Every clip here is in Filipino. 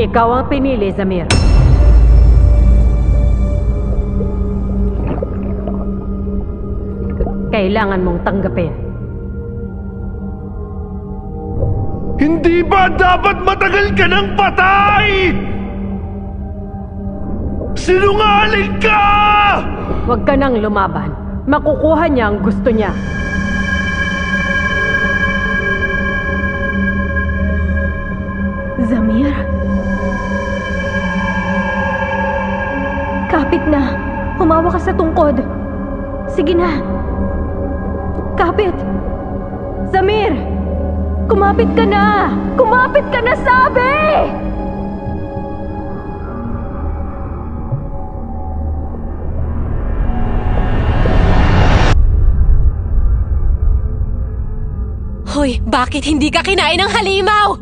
Ikaw ang pinili, Zamir. Kailangan mong tanggapin. Hindi ba dapat matagal ka ng patay? Sinungaling ka! Huwag ka nang lumaban. Makukuha niya ang gusto niya. Zamir? Kapit na. Humawa ka sa tungkod. Sige na. Kapit! Zamir! Kumapit ka na! Kumapit ka na, sabi! Hoy, bakit hindi ka kinain ng halimaw?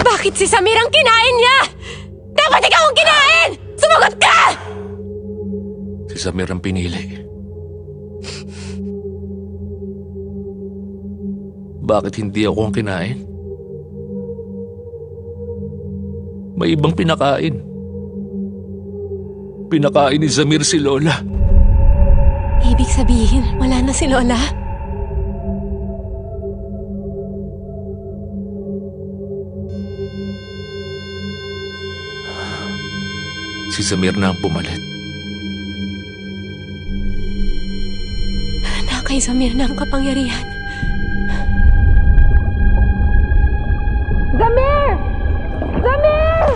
Bakit si Samir ang kinain niya? Dapat ikaw ang kinain! Sumagot ka! Si Samir ang pinili. Bakit hindi ako ang kinain? May ibang pinakain. Pinakain ni Zamir si Lola. Ibig sabihin, wala na si Lola? Si Zamir na ang pumalit. Na kay Samir na ang kapangyarihan. Zamir! Zamir!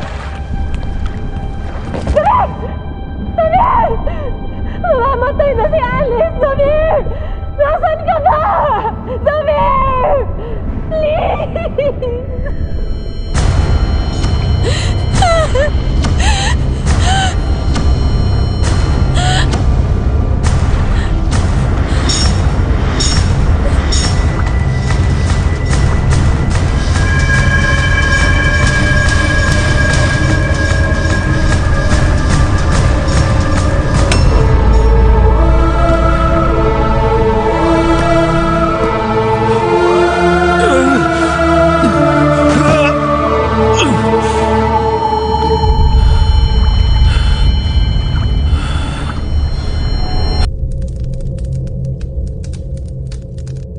Zamir! Zamir! Mamamatay na si Alice! Zamir! Nasaan ka ba? Zamir! Please!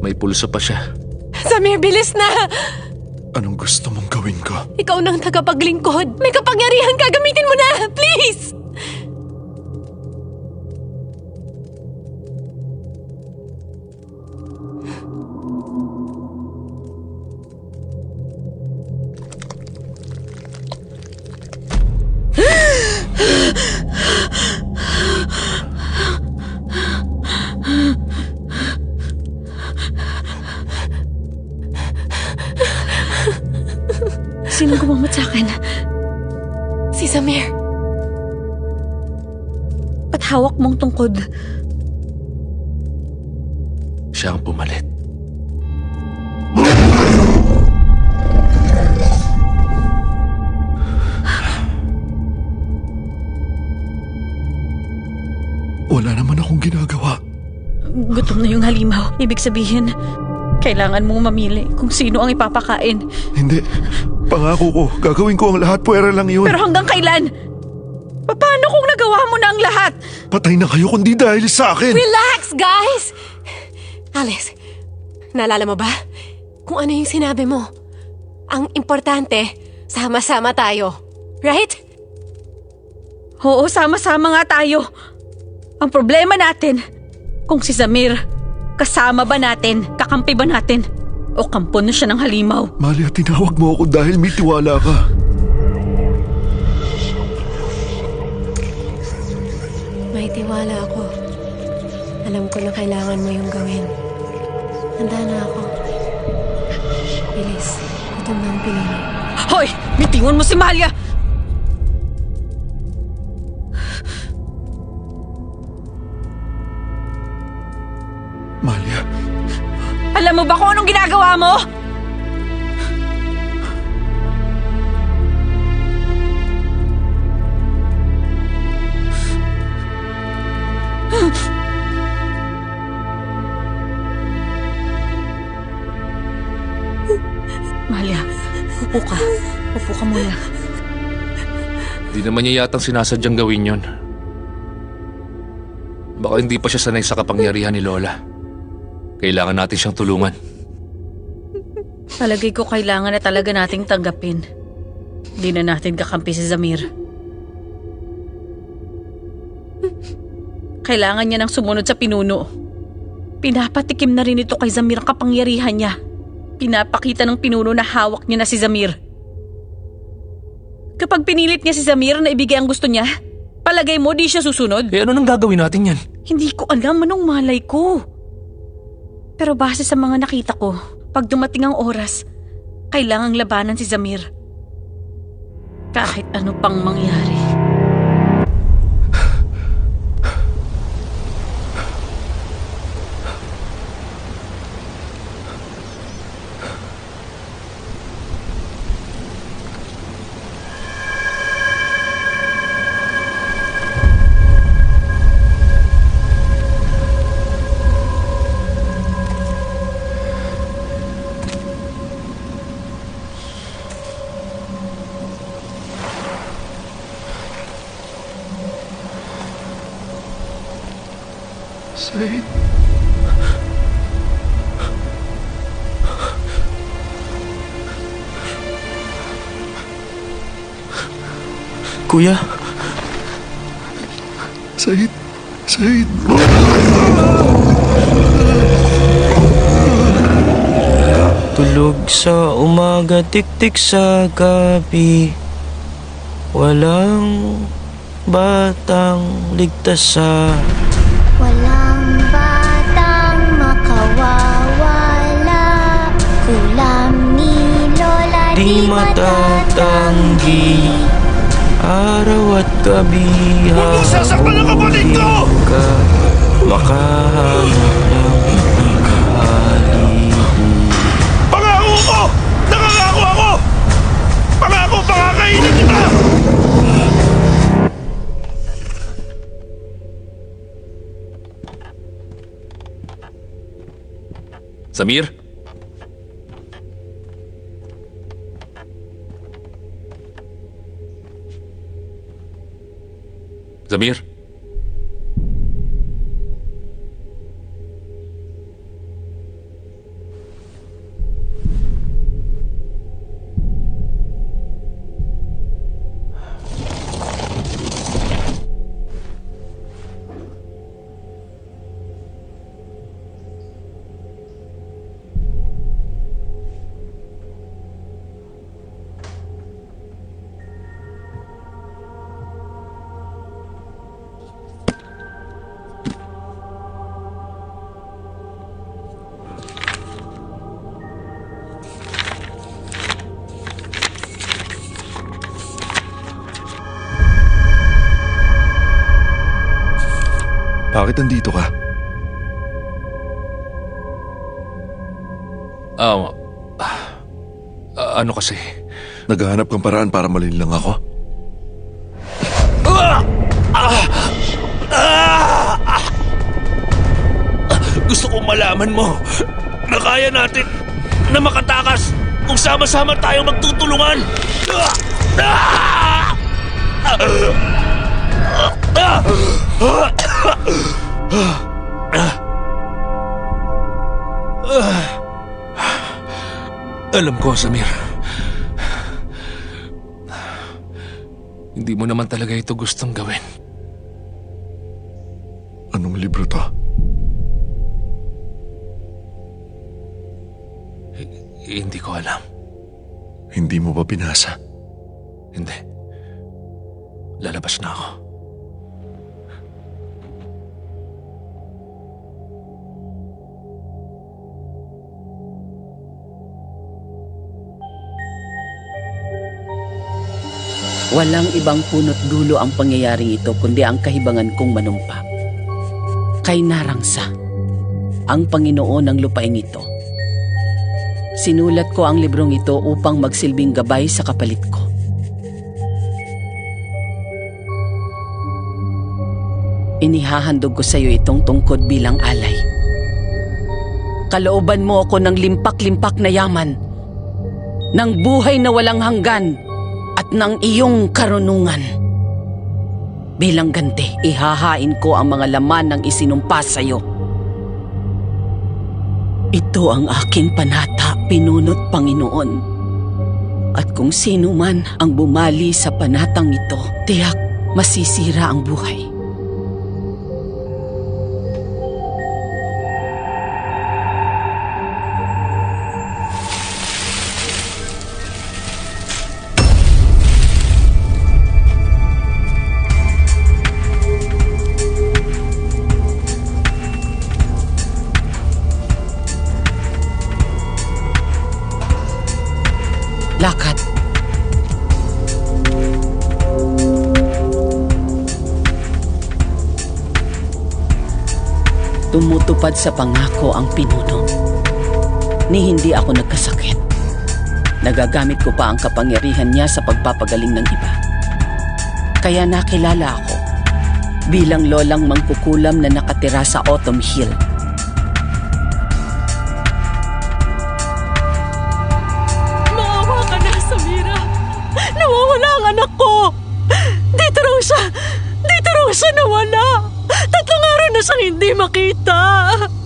May pulsa pa siya. Samir, bilis na! Anong gusto mong gawin ko? Ikaw nang tagapaglingkod. May kapangyarihan ka, gamitin mo na! Please! Sino gumamot sa akin? Si Samir. Ba't hawak mong tungkod? Siya ang pumalit. Wala naman akong ginagawa. Gutom na yung halimaw. Ibig sabihin, kailangan mong mamili kung sino ang ipapakain. Hindi. Pangako ko, gagawin ko ang lahat, puwera lang yun. Pero hanggang kailan? Paano kung nagawa mo na ang lahat? Patay na kayo kundi dahil sa akin. Relax, guys! Alice, naalala mo ba? Kung ano yung sinabi mo. Ang importante, sama-sama tayo. Right? Oo, sama-sama nga tayo. Ang problema natin, kung si Zamir, kasama ba natin, kakampi ba natin, o kampon na siya ng halimaw. Malia, tinawag mo ako dahil may tiwala ka. May tiwala ako. Alam ko na kailangan mo yung gawin. Handa na ako. Bilis, gutom na ang pinili. Hoy! Bitingon mo si Malia! Malia, Alam mo ba kung anong ginagawa mo? Malia, upo ka. ka muna. Di naman niya yatang sinasadyang gawin yon. Baka hindi pa siya sanay sa kapangyarihan ni Lola. Kailangan natin siyang tulungan. Palagay ko kailangan na talaga nating tanggapin. Hindi na natin kakampi si Zamir. Kailangan niya nang sumunod sa pinuno. Pinapatikim na rin ito kay Zamir ang kapangyarihan niya. Pinapakita ng pinuno na hawak niya na si Zamir. Kapag pinilit niya si Zamir na ibigay ang gusto niya, palagay mo di siya susunod? Eh ano nang gagawin natin yan? Hindi ko alam, anong malay ko. Pero base sa mga nakita ko, pag dumating ang oras, kailangang labanan si Zamir. Kahit ano pang mangyari. Said. Kuya, Said. Said. tulog sa umaga, tik-tik sa gabi. Walang batang ligtas sa... Walang batang makawawala. Kulam ni Lola Di matatanggi, araw at gabi. Huwag mo sasaktan ang kapatid ko! Ka makahanap ng haliho. Pangako ko! Nakangako ako! Pangako, pakakainin kita! Zamir? Zamir? Bakit nandito ka? Ano kasi? Naghahanap kang paraan para malinlang ako? Gusto kong malaman mo na kaya natin na makatakas kung sama-sama tayong magtutulungan. Alam ko, Zamir. Hindi mo naman talaga ito gustong gawin. Anong libro to? Hindi ko alam. Hindi mo ba binasa? Hindi. Lalabas na ako. Walang ibang punot dulo ang pangyayaring ito kundi ang kahibangan kong manumpa. Kay Narangsa, ang Panginoon ng lupaing ito. Sinulat ko ang librong ito upang magsilbing gabay sa kapalit ko. Inihahandog ko sa iyo itong tungkod bilang alay. Kalooban mo ako ng limpak-limpak na yaman, ng buhay na walang hanggan, at ng iyong karunungan. Bilang ganti, ihahain ko ang mga laman ng isinumpa sa'yo. Ito ang aking panata, pinunot Panginoon. At kung sino man ang bumali sa panatang ito, tiyak masisira ang buhay. Lakad. Tumutupad sa pangako ang pinuno. Ni hindi ako nagkasakit. Nagagamit ko pa ang kapangyarihan niya sa pagpapagaling ng iba. Kaya nakilala ako bilang lolang mangkukulam na nakatira sa Autumn Hill. Maawa ka na, Samira. Nawawala ang anak ko. Dito raw siya nawala. 3 araw na siyang hindi makita.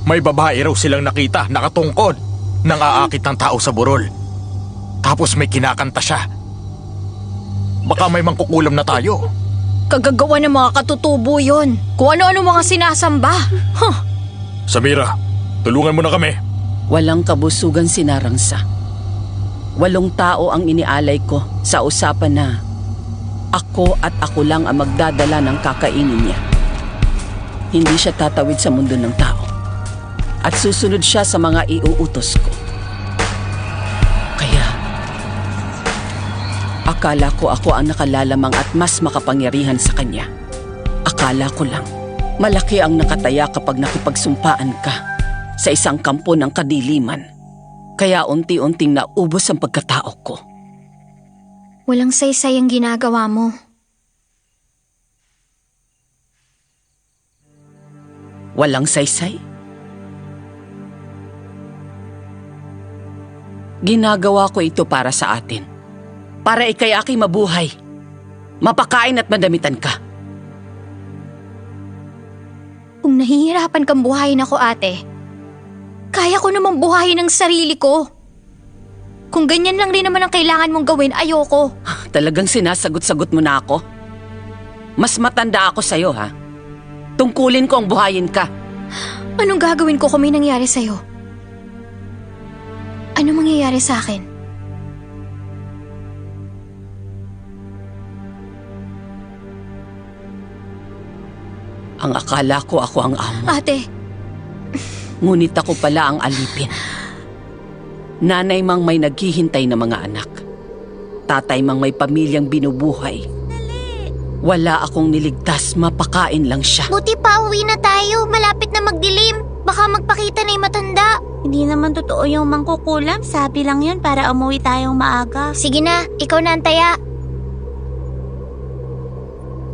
May babae raw silang nakita, nakatungkod, nang aakit ng tao sa burol. Tapos may kinakanta siya. Baka may mangkukulam na tayo. Kagagawa ng mga katutubo yon. Kung ano-ano mga sinasamba. Samira, tulungan mo na kami. Walang kabusugan si Narangsa. 8 tao ang inialay ko sa usapan na ako at ako lang ang magdadala ng kakainin niya. Hindi siya tatawid sa mundo ng tao. At susunod siya sa mga iuutos ko. Kaya, akala ko ako ang nakalalamang at mas makapangyarihan sa kanya. Akala ko lang, malaki ang nakataya kapag nakipagsumpaan ka sa isang kampo ng kadiliman. Kaya unti-unting naubos ang pagkatao ko. Walang saysay ang ginagawa mo. Walang saysay? Ginagawa ko ito para sa atin. Para ikay aki mabuhay. Mapakain at madamitan ka. Kung nahihirapan kang buhayin ako, ate, kaya ko namang buhayin ang sarili ko. Kung ganyan lang rin naman ang kailangan mong gawin, ayoko. Talagang sinasagot-sagot mo na ako? Mas matanda ako sa'yo, ha? Tungkulin ko ang buhayin ka. Anong gagawin ko kung may nangyari sa'yo? Ano mangyayari sa akin? Ang akala ko ako ang amo. Ate, Ngunit ako pala ang alipin. Nanay mang may naghihintay na mga anak. Tatay mang may pamilyang binubuhay. Wala akong niligtas, mapakain lang siya. buti pa uwi na tayo. Malapit na magdilim. Baka magpakita na yung matanda. Hindi naman totoo yung mangkukulam. Sabi lang yun para umuwi tayong maaga. Sige na, ikaw na ang taya.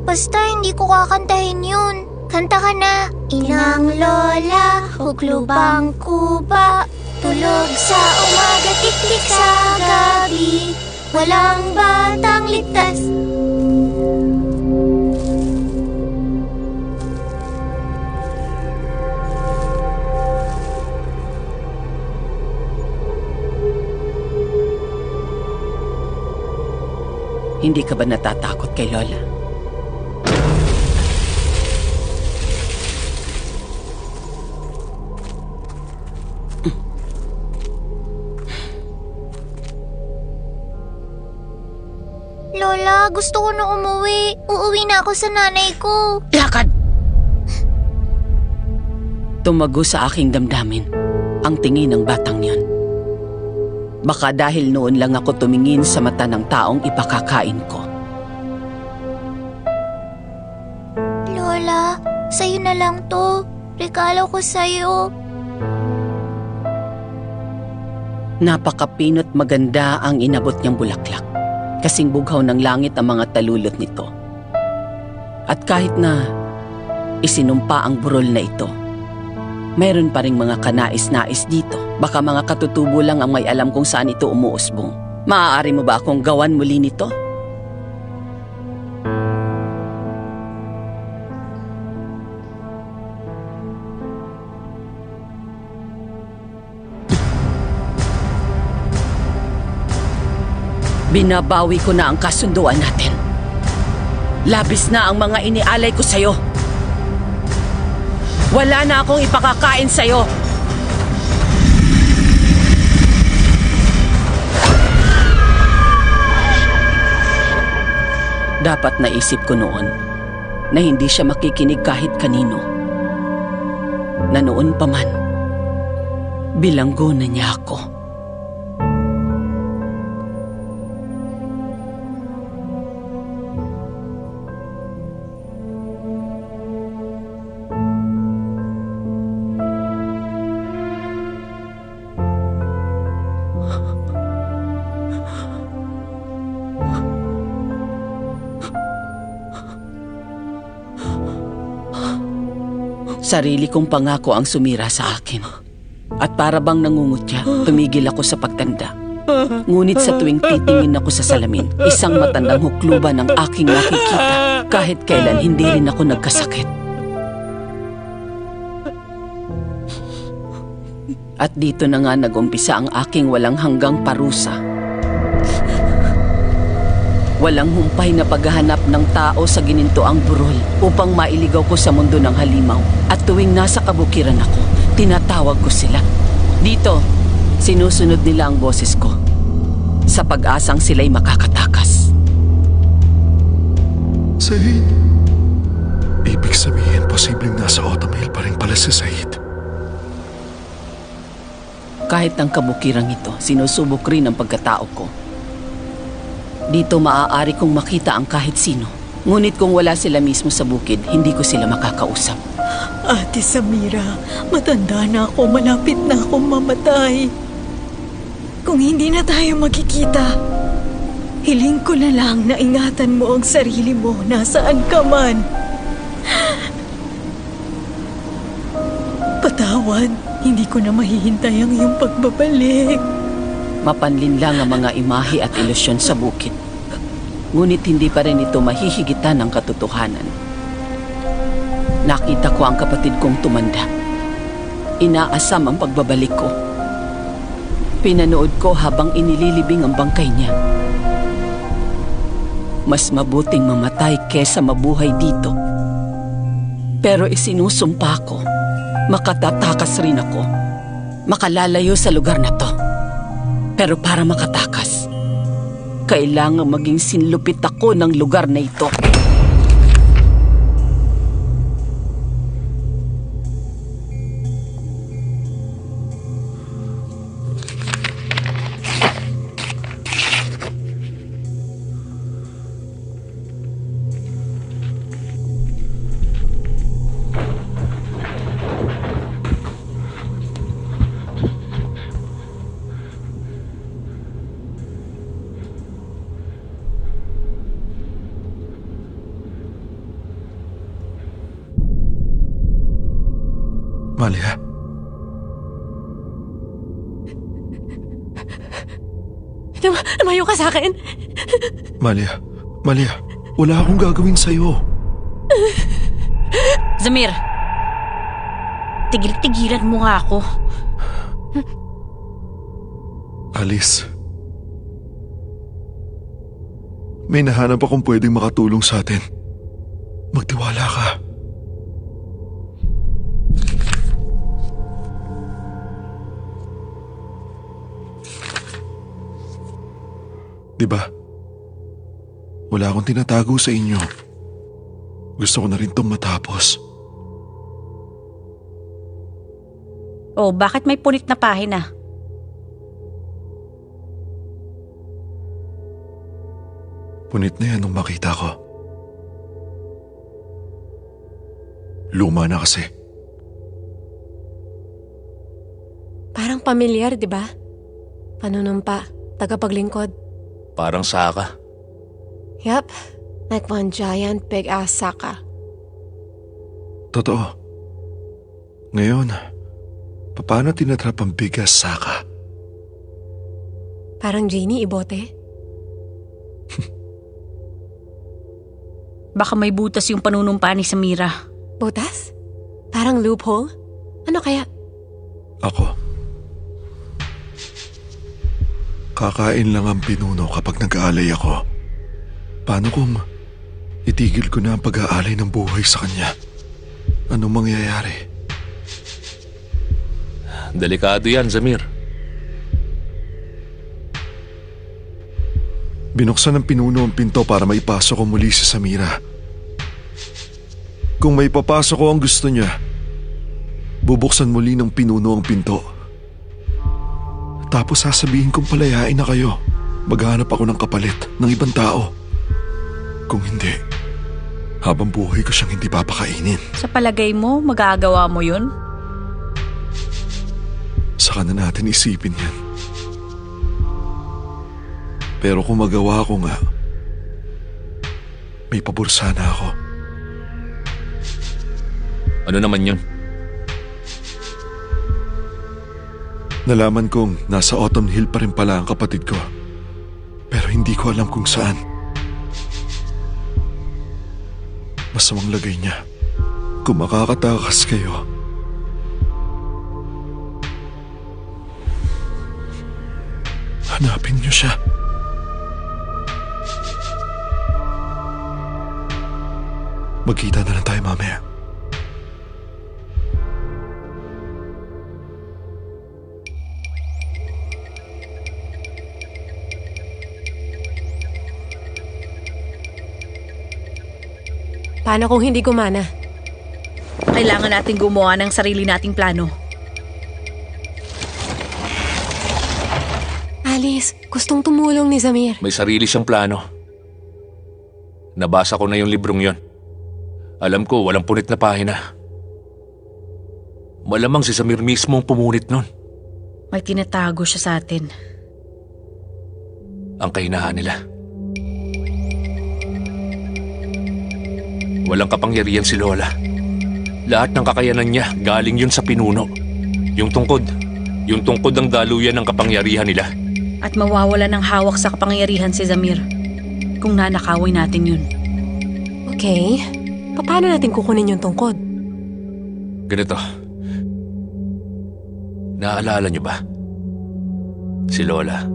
Basta hindi ko kakantahin yun. Kanta ka na. Inang lola, huglubang kuba. Tulog sa umaga, tiktik sa gabi. Walang batang ligtas. Hindi ka ba natatakot kay Lola? Lola, gusto ko na umuwi. Uuwi na ako sa nanay ko. Lakad! Tumago sa aking damdamin ang tingin ng batang yon. Baka dahil noon lang ako tumingin sa mata ng taong ipakakain ko. Lola, sa'yo na lang to. Regalo ko sa'yo. Napakapinot maganda ang inabot niyang bulaklak. Kasing bughaw ng langit ang mga talulot nito. At kahit na isinumpa ang burol na ito, mayroon pa ring mga kanais-nais dito. Baka mga katutubo lang ang may alam kung saan ito umuusbong. Maaari mo ba akong gawan muli nito? Binabawi ko na ang kasunduan natin. Labis na ang mga inialay ko sa'yo. Wala na akong ipakakain sa'yo. Dapat naisip ko noon na hindi siya makikinig kahit kanino. Na noon pa man, bilanggo na niya ako. Sarili kong pangako ang sumira sa akin. At para bang nangungutya, tumigil ako sa pagtanda. Ngunit sa tuwing titingin ako sa salamin, isang matandang hukluban ang aking nakikita. Kahit kailan hindi rin ako nagkasakit. At dito na nga nag-umpisa ang aking walang hanggang parusa. Walang humpay na paghahanap ng tao sa ginintoang burol upang mailigaw ko sa mundo ng halimaw. At tuwing nasa kabukiran ako, tinatawag ko sila. Dito, sinusunod nila ang boses ko sa pag-asang sila'y makakatakas. Said? Ibig sabihin, posibleng nasa Autumn pa rin pala si Said. Kahit ang kabukirang ito, sinusubok rin ang pagkatao ko. Dito maaari kong makita ang kahit sino. Ngunit kung wala sila mismo sa bukid, hindi ko sila makakausap. Ate Samira, matanda na ako, malapit na akong mamatay. Kung hindi na tayo magkikita, hiling ko na lang na ingatan mo ang sarili mo nasaan ka man. Patawad, hindi ko na mahihintay ang iyong pagbabalik. Mapanlin lang ang mga imahe at ilusyon sa bukid. Ngunit hindi pa rin ito mahihigitan ng katotohanan. Nakita ko ang kapatid kong tumanda. Inaasam ang pagbabalik ko. Pinanood ko habang inililibing ang bangkay niya. Mas mabuting mamatay kesa mabuhay dito. Pero isinusumpa ko, makatatakas rin ako. Makalalayo sa lugar na to. Pero para makatakas, kailangan maging sinlupit ako ng lugar na ito. Malia? Lumayo ka sa akin. Malia, wala akong gagawin sa'yo. Zamir, tigil-tigilan mo nga ako. Alice. May nahanap akong pwedeng makatulong sa atin. Magtiwala ka. Diba? Wala akong tinatago sa inyo. Gusto ko na rin itong matapos. Oh, bakit may punit na pahina? Punit na yan nung makita ko. Luma na kasi. Parang pamilyar, di ba? Panunumpa, tagapaglingkod. Parang saka. Yup, like one giant big-ass saka. Totoo. Ngayon, paano tinatrap ang bigas saka? Parang Genie, ibote. Baka may butas yung panunumpa ni Samira. Butas? Parang loophole? Ano kaya? Ako. Kakain lang ang pinuno kapag nag-aalay ako. Paano kung itigil ko na ang pag-aalay ng buhay sa kanya? Anong mangyayari? Delikado yan, Zamir. Binuksan ng pinuno ang pinto para maipasok ko muli si Samira. Kung may papasok ko ang gusto niya, bubuksan muli ng pinuno ang pinto. Tapos sasabihin kong palayain na kayo. Maghanap ako ng kapalit ng ibang tao. Kung hindi, habang buhay ko siyang hindi papakainin. Sa palagay mo, magagawa mo yun? Saka na natin isipin yan. Pero kung magawa ko nga, may pabor sana ako. Ano naman yun? Nalaman kong nasa Autumn Hill pa rin pala ang kapatid ko. Pero hindi ko alam kung saan. Masamang lagay niya. Kung makakatakas kayo, hanapin niyo siya. Magkita na lang tayo mamaya. Paano kung hindi gumana? Kailangan natin gumawa ng sarili nating plano. Alice, gustong tumulong ni Zamir. May sarili siyang plano. Nabasa ko na yung librong yon. Alam ko, walang punit na pahina. Malamang si Zamir mismo ang pumunit nun. May tinatago siya sa atin. Ang kahinaan nila. Walang kapangyarihan si Lola. Lahat ng kakayanan niya galing yun sa pinuno. Yung tungkod ang daluyan ng kapangyarihan nila. At mawawala ng hawak sa kapangyarihan si Zamir kung nanakawin natin yun. Okay. Paano natin kukunin yung tungkod? Ganito. Naalala niyo ba? Si Lola,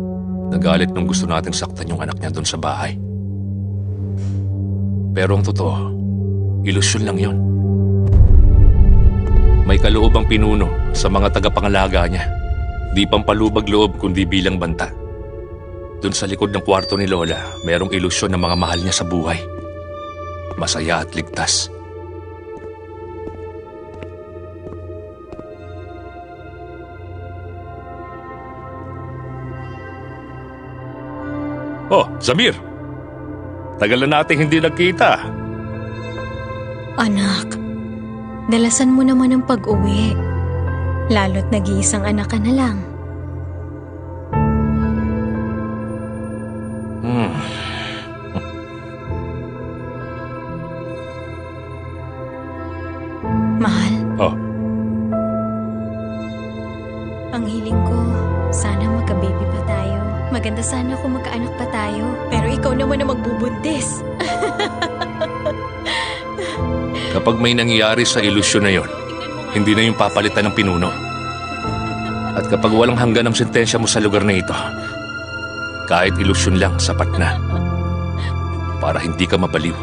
nagalit nung gusto nating saktan yung anak niya doon sa bahay. Pero ang totoo, ilusyon lang yon. May kaloob ang pinuno sa mga tagapangalaga niya. Di pampalubag loob kundi bilang banta. Doon sa likod ng kwarto ni Lola, merong ilusyon ng mga mahal niya sa buhay. Masaya at ligtas. Oh, Zamir! Tagal na nating hindi nagkita. Anak, dalasan mo naman ang pag-uwi. Lalo't nag-iisang anak ka na lang. Mahal, Oh, ang hiling ko, sana magka-baby pa tayo. Maganda sana kung magkaanak pa tayo. Pero ikaw naman ang magbubuntis. kapag may nangyayari sa ilusyon na yon, hindi na yung papalitan ng pinuno. At kapag walang hanggan ang sentensya mo sa lugar na ito, kahit ilusyon lang, sapat na. Para hindi ka mabaliw.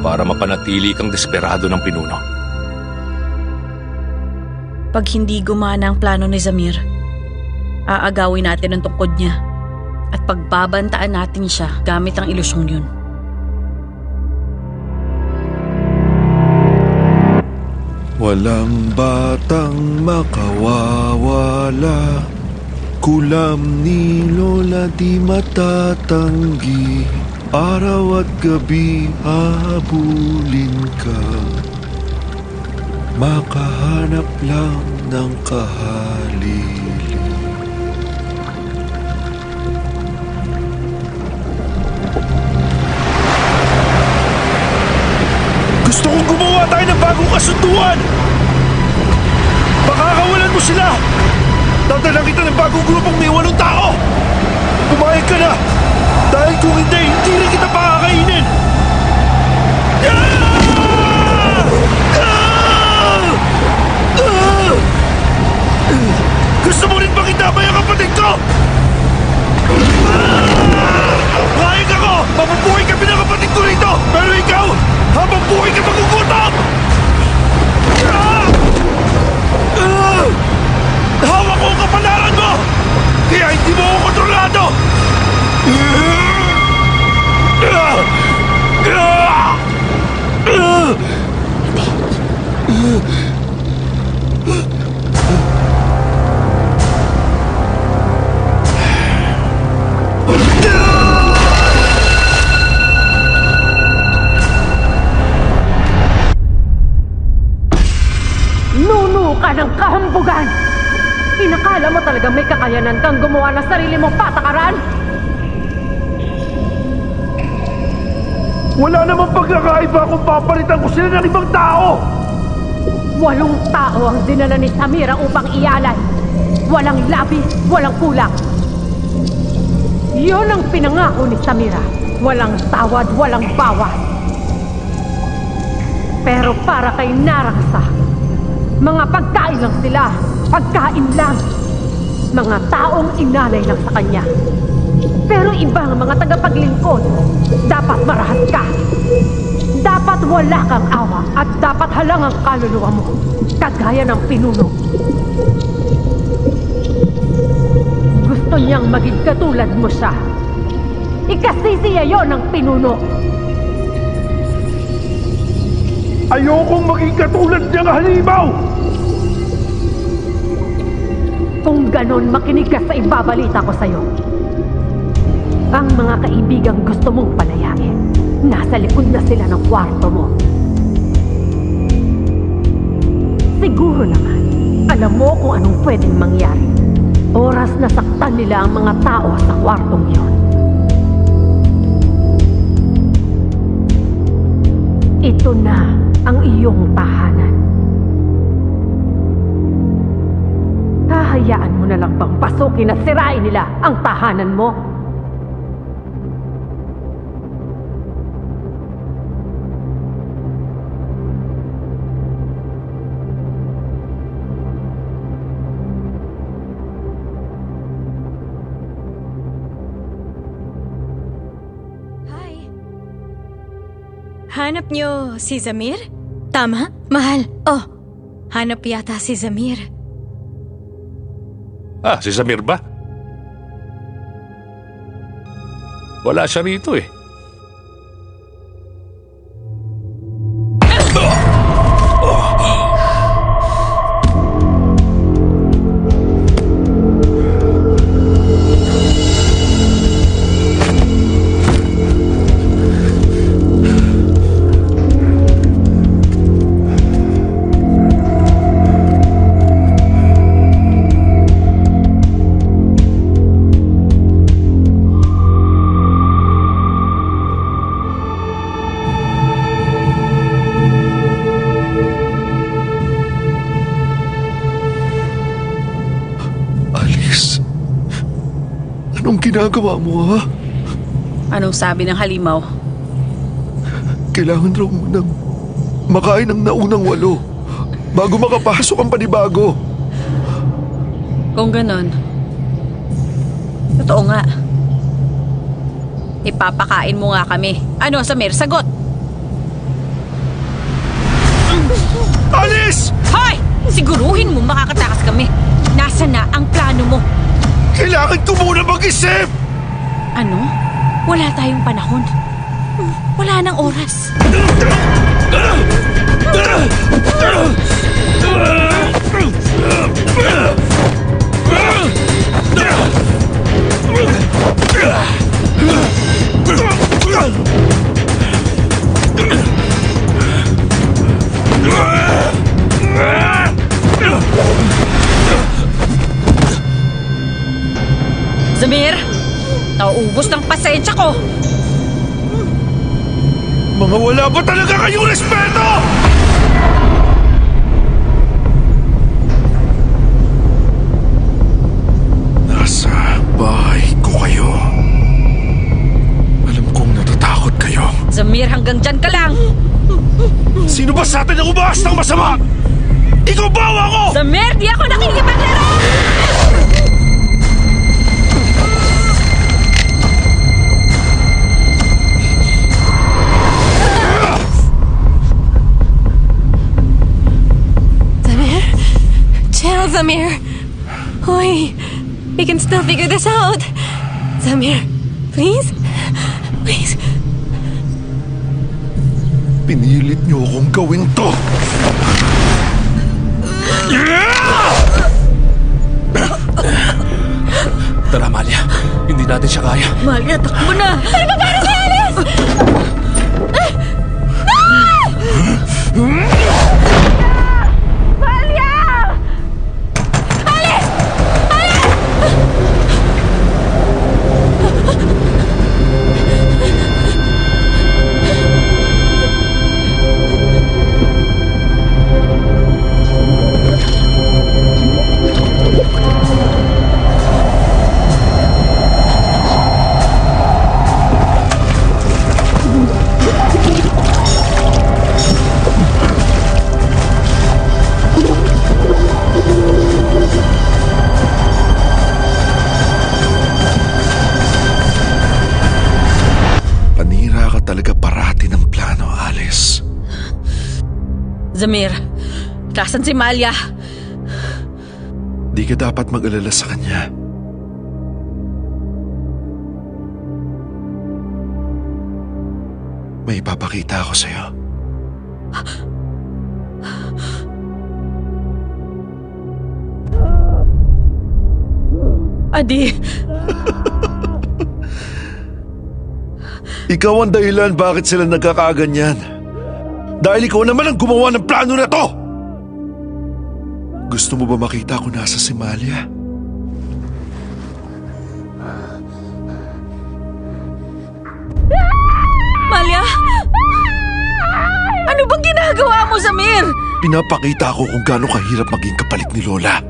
Para mapanatili kang desperado ng pinuno. Pag hindi gumana ang plano ni Zamir, aagawin natin ang tungkod niya at pagbabantaan natin siya gamit ang ilusyong yun. Walang batang makawawala. Kulam ni Lola di matatanggi. Araw at gabi habulin ka. Makahanap lang ng kahalili. Gusto kong gumawa tayo ng bagong kasunduan! Pakakawalan mo sila! Dadalang kita ng bagong grupong may 8 tao! Pumayag ka na! Dahil kung hindi rin kita pakakainin! Gusto mo rin bang itabay ang kapatid ko? talagang may kakayanan kang gumawa ng sarili mong patakaran? Wala namang pagkakaiba kung papalitan ko sila ng ibang tao! 8 tao ang dinala ni Samira upang ialay. Walang labis, walang kulang. Yun ang pinangako ni Samira. Walang tawad, walang bawas. Pero para kay Narangsa, mga pagkain lang sila. Pagkain lang. Mga taong inalay lang sa kanya. Pero ibang mga tagapaglingkod, dapat marahas ka. Dapat wala kang awa at dapat halang ang kaluluwa mo, kagaya ng pinuno. Gusto niyang maging katulad mo siya. Ikasisiya yon ng pinuno. Ayokong maging katulad niyang halimaw! Kung ganon, makinig ka sa ibabalita ko sa'yo. Ang mga kaibigang gusto mong palayain, nasa likod na sila ng kwarto mo. Siguro naman, alam mo kung anong pwedeng mangyari. Oras na saktan nila ang mga tao sa kwartong yon. Ito na ang iyong tahanan. Hahayaan mo na lang bang pasukin at sirain nila ang tahanan mo? Hanap niyo si Zamir? Tama? Mahal. Oh, hanap yata si Zamir. Ah, si Samir ba? Wala siya rito eh. Anong ginagawa mo, ha? Anong sabi ng halimaw? Kailangan raw munang makain ng naunang 8 bago makapasok ang panibago. Kung ganon, totoo nga. Ipapakain mo nga kami. Ano, Samir? Sagot! Alis! Hoy! Siguruhin mo makakatakas kami. Nasa na ang plano mo? Kailangan ko muna mag-isip! Ano? Wala tayong panahon. Wala nang oras. Zamir! Nauubos ng pasensya ko! Mga wala ba talaga kayong respeto? Nasa bahay ko kayo. Alam kong natatakot kayo. Zamir, hanggang dyan ka lang! Sino ba sa atin ang umaas ng masama? Ikaw ba o ako? Zamir, di ako nakikipaglaro! Zamir! Hoy! We can still figure this out! Zamir, please? Please? Pinilit niyo akong gawin to. Tara, Amalia. Hindi natin siya kaya. Amalia, takbo na! Ano ba para si Alice? Malia! Alice! Alice! Zamir, nasan si Malia? Di ka dapat mag-alala sa kanya. May ipapakita ako sa'yo. Adi, Ikaw ang dahilan bakit sila nagkakaganyan. Dahil ikaw naman ang gumawa ng plano na to! Gusto mo ba makita kung nasa si Malia? Malia? Ano bang ginagawa mo, Zamir? Pinapakita ko kung gaano kahirap maging kapalit ni Lola.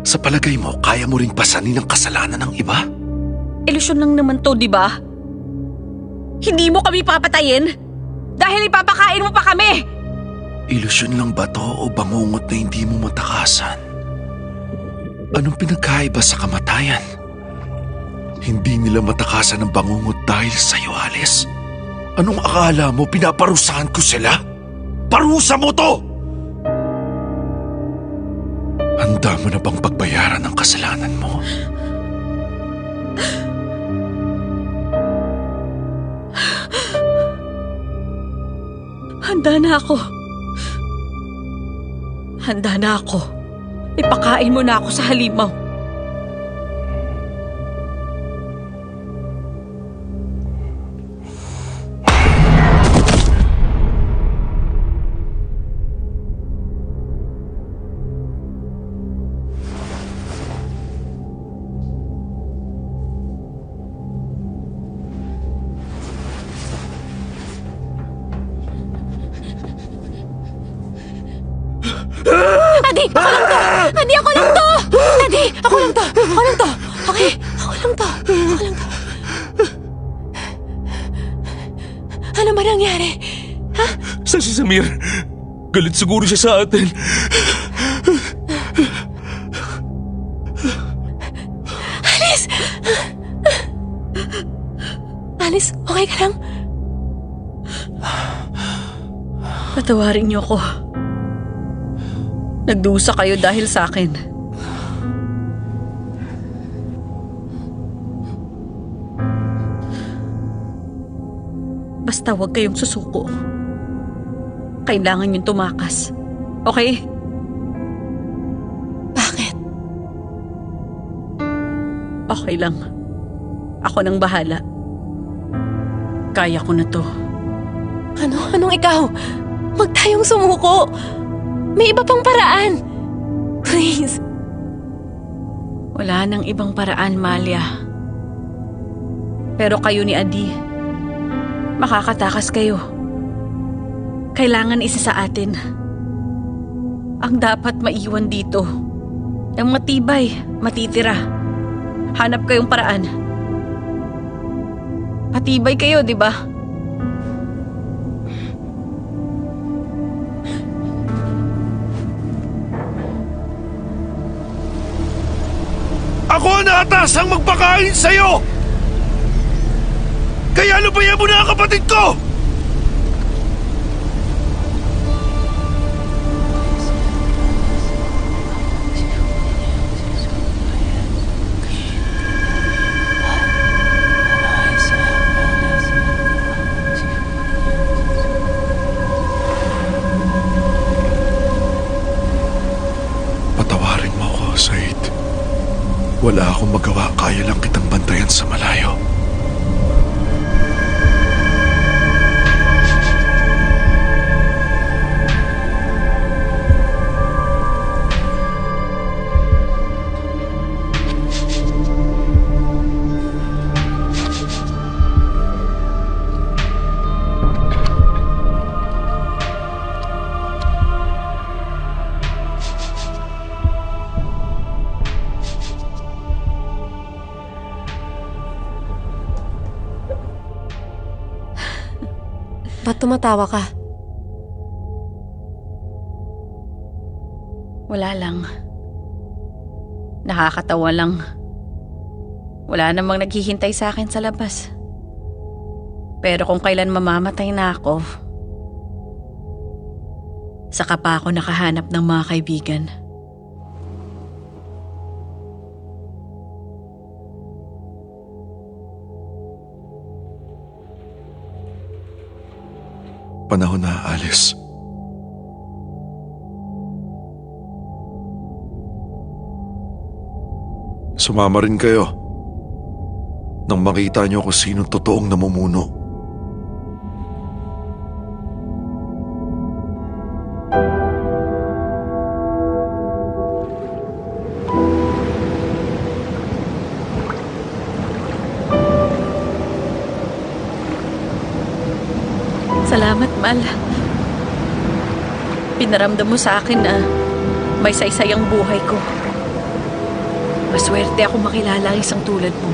Sa palagay mo, kaya mo ring pasanin ang kasalanan ng iba? Ilusyon lang naman to, di ba? Hindi mo kami papatayin dahil ipapakain mo pa kami. Ilusyon lang ba to o bangungot na hindi mo matakasan? Anong pinagkaiba sa kamatayan? Hindi nila matakasan ang bangungot dahil sa'yo, Alice. Anong akala mo, pinaparusahan ko sila? Parusa mo to! Handa mo na bang pagbayaran ang kasalanan mo? Handa na ako. Handa na ako. Ipakain mo na ako sa halimaw. Adi, ako lang to! Adi, ako lang to! Adi, ako lang to! Ako lang to! Okay? Ako lang to! Ako lang to! Ano ba nangyari? Ha? Saan si Zamir? Galit siguro siya sa atin. Alice! Alice, okay ka lang? Patawarin niyo ako. Nagdusa kayo dahil sa akin. Basta huwag kayong susuko. Kailangan yung tumakas. Okay? Bakit? Okay lang. Ako nang bahala. Kaya ko na to. Ano? Anong ikaw? Huwag tayong sumuko. May iba pang paraan. Please. Wala nang ibang paraan, Malia. Pero kayo ni Adi, makakatakas kayo. Kailangan isa sa atin. Ang dapat maiwan dito. Ang matibay, matitira. Hanap kayong paraan. Matibay kayo, di ba? Ako ang naatasang magpakain sa'yo! Kaya lubayan mo na ang kapatid ko! Patawarin mo ako, Said. Wala akong magawa, kaya lang kitang bantayan sa malayo. Ba't tumatawa ka? Wala lang. Nakakatawa lang. Wala namang naghihintay sa akin sa labas. Pero kung kailan mamamatay na ako, Saka pa ako nakahanap ng mga kaibigan. Panahon na alis. Sumama rin kayo nang makita niyo kung sinong totoong namumuno. Salamat, Mal. Pinaramdam mo sa akin na may saysay ang buhay ko. Maswerte ako makilala ang isang tulad mo.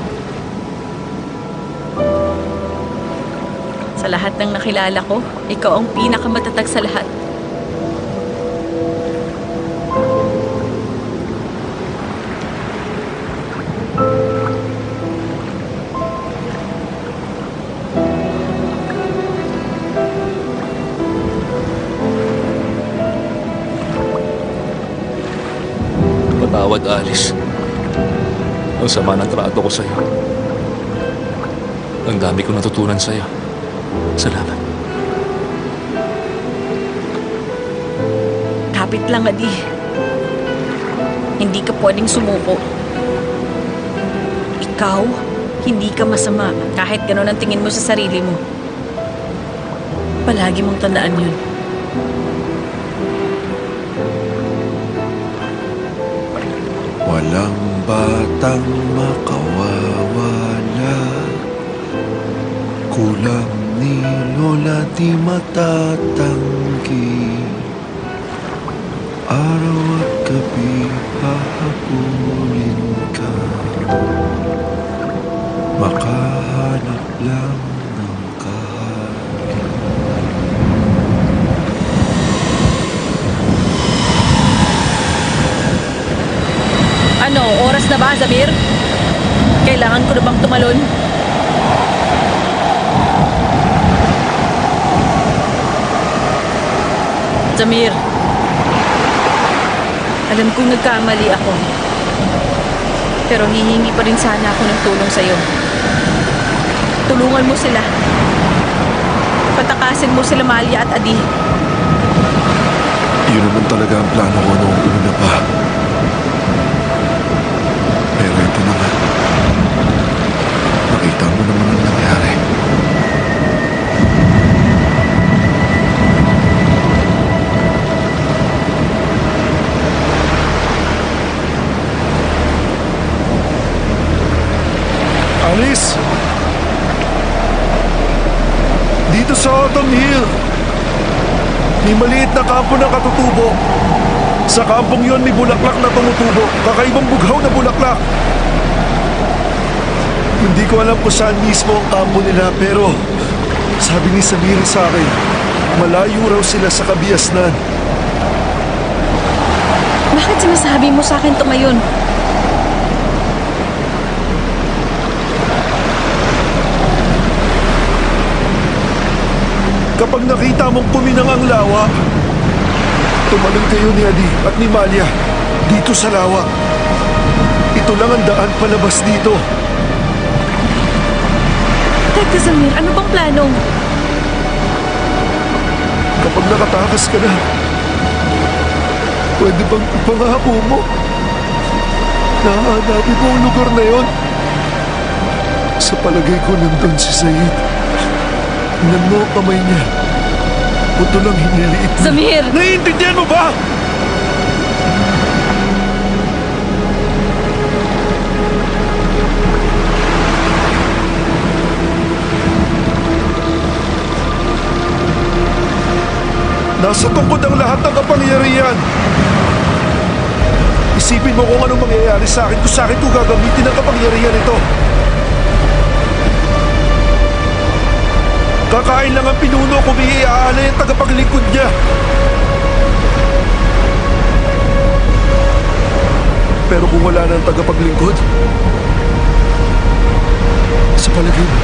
Sa lahat ng nakilala ko, ikaw ang pinakamatatag sa lahat. Patawad, Alice. Ang sama ng trato ko sa'yo. Ang dami kong natutunan sa'yo. Salamat. Kapit lang, Adi. Hindi ka pwedeng sumuko. Ikaw, hindi ka masama kahit gano'n ang tingin mo sa sarili mo. Palagi mong tandaan yun. Walang batang makawawala. Kulang ni Lola di matatanggi. Araw at gabi hahabulin ka. Makahanap lang ng kahapon. Ano, oras na ba, Zamir? Kailangan ko na bang tumalon? Zamir, alam kong nagkamali ako. Pero hihingi pa rin sana ako ng tulong sa'yo. Tulungan mo sila. Patakasin mo sila Malia at Adi. Yun naman talaga ang plano ko noong una pa. Pero ito na nga. Nakita mo naman ang nangyari. Alice! Dito sa Autumn Hill, may maliit na kampo ng katutubo. Sa kampong yon may bulaklak na tumutubo. Kakaibang bughaw na bulaklak. Hindi ko alam kung saan mismo ang kampo nila, pero sabi ni Samir sa akin, malayo raw sila sa kabiasnan. Bakit sinasabi mo sa akin ito ngayon? Kapag nakita mong kuminang ang lawa, tumalon kayo ni Adi at ni Malia dito sa lawa. Ito lang ang daan palabas dito. Teka, Zamir, ano bang plano? Kapag nakatakas ka na, pwede bang ipangako mo na hahanapin mo ang lugar na yon? Sa palagay ko nandun si Said. Tingnan mo ang kamay niya. Puto lang hiniliit mo. Zamir! Naiintindihan mo ba? Nasa tungkod ang lahat ng kapangyarihan. Isipin mo kung anong mangyayari sa akin kung sa akin ko gagamitin ang kapangyarihan ito. Kakain lang ang pinuno kung iaalay ang tagapaglingkod niya. Pero kung wala na ang tagapaglingkod, sa palagay mo,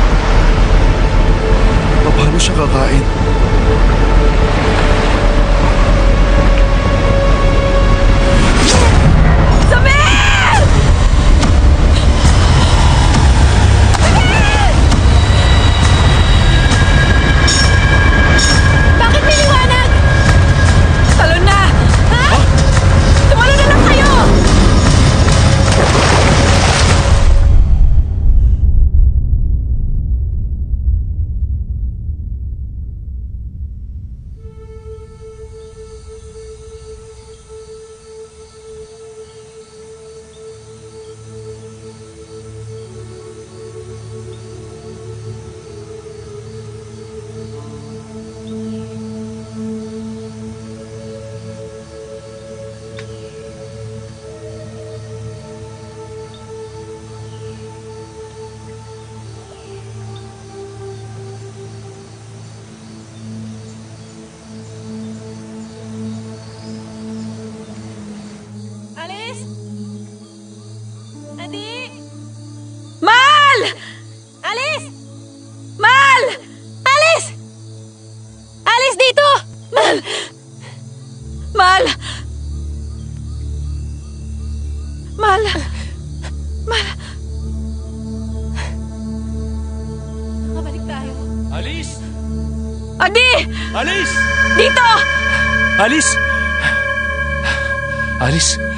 paano siya kakain? Mahal! Mahal! Mahal! Makabalik tayo. Alice! Adi! Alice! Dito! Alice! Alice!